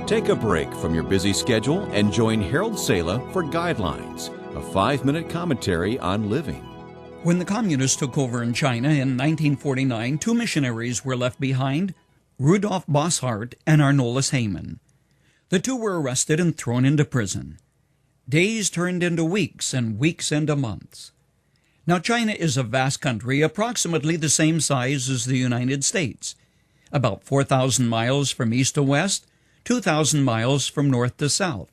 Take a break from your busy schedule and join Harold Sala for Guidelines, a 5-minute commentary on living. When the communists took over in China in 1949, 2 missionaries were left behind, Rudolph Bosshardt and Arnolis Hayman. The 2 were arrested and thrown into prison. Days turned into weeks and weeks into months. Now, China is a vast country, approximately the same size as the United States, about 4,000 miles from east to west, 2,000 miles from north to south.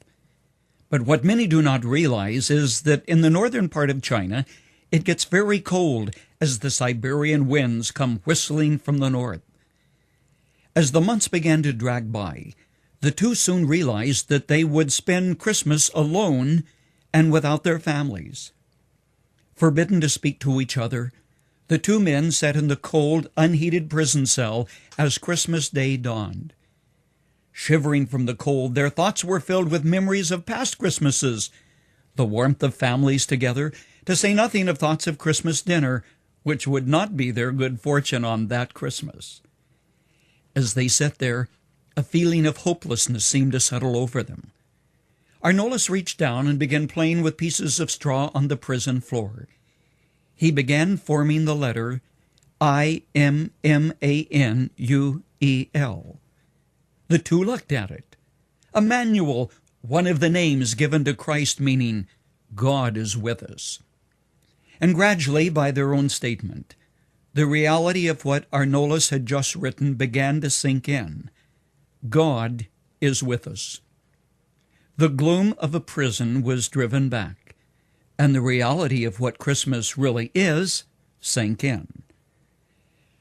But what many do not realize is that in the northern part of China, it gets very cold as the Siberian winds come whistling from the north. As the months began to drag by, the 2 soon realized that they would spend Christmas alone and without their families. Forbidden to speak to each other, the 2 men sat in the cold, unheated prison cell as Christmas Day dawned. Shivering from the cold, their thoughts were filled with memories of past Christmases, the warmth of families together, to say nothing of thoughts of Christmas dinner, which would not be their good fortune on that Christmas. As they sat there, a feeling of hopelessness seemed to settle over them. Arnolis reached down and began playing with pieces of straw on the prison floor. He began forming the letter IMMANUEL. The 2 looked at it. Immanuel, one of the names given to Christ, meaning God is with us. And gradually, by their own statement, the reality of what Arnolis had just written began to sink in. God is with us. The gloom of a prison was driven back, and the reality of what Christmas really is sank in.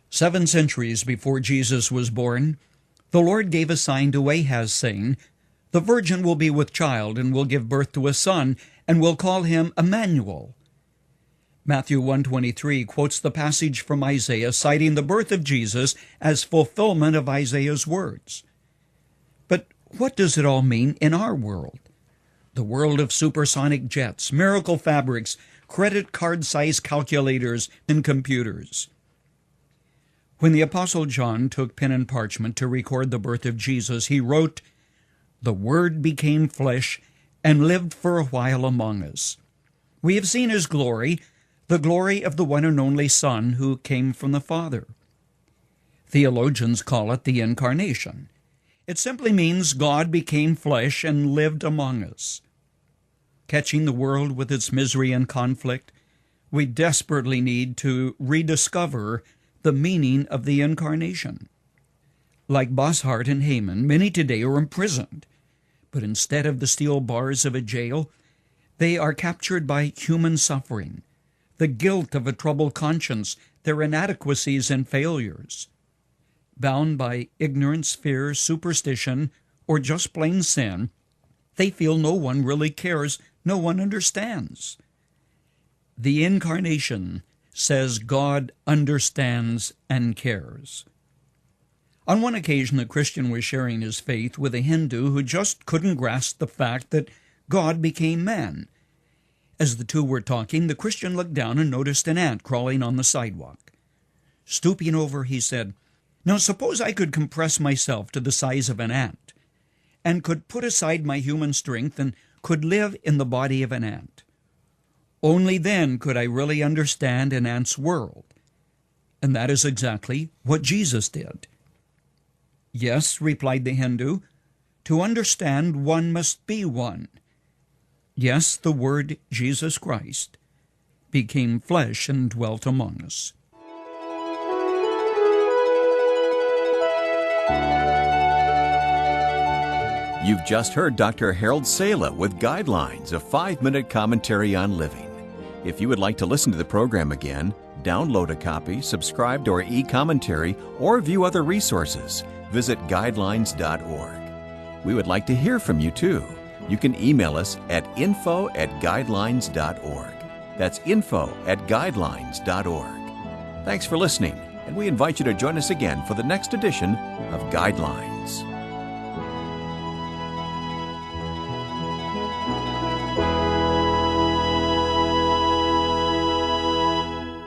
7 centuries before Jesus was born, the Lord gave a sign to Ahaz, saying, "The virgin will be with child and will give birth to a son, and will call him Immanuel." Matthew 1:23 quotes the passage from Isaiah, citing the birth of Jesus as fulfillment of Isaiah's words. But what does it all mean in our world? The world of supersonic jets, miracle fabrics, credit card-sized calculators, and computers. When the Apostle John took pen and parchment to record the birth of Jesus, he wrote, "The Word became flesh and lived for a while among us. We have seen his glory, the glory of the one and only Son who came from the Father." Theologians call it the Incarnation. It simply means God became flesh and lived among us. Catching the world with its misery and conflict, we desperately need to rediscover the meaning of the Incarnation. Like Bosshardt and Hayman, many today are imprisoned, but instead of the steel bars of a jail, they are captured by human suffering, the guilt of a troubled conscience, their inadequacies and failures. Bound by ignorance, fear, superstition, or just plain sin, they feel no one really cares, no one understands. The Incarnation says God understands and cares. On one occasion, a Christian was sharing his faith with a Hindu who just couldn't grasp the fact that God became man. As the 2 were talking, the Christian looked down and noticed an ant crawling on the sidewalk. Stooping over, he said, "Now suppose I could compress myself to the size of an ant, and could put aside my human strength and could live in the body of an ant. Only then could I really understand an ant's world." And that is exactly what Jesus did. "Yes," replied the Hindu, "to understand one must be one." Yes, the Word, Jesus Christ, became flesh and dwelt among us. You've just heard Dr. Harold Sala with Guidelines, a 5-minute commentary on living. If you would like to listen to the program again, download a copy, subscribe to our e-commentary, or view other resources, visit guidelines.org. We would like to hear from you too. You can email us at info@guidelines.org. That's info@guidelines.org. Thanks for listening, and we invite you to join us again for the next edition of Guidelines.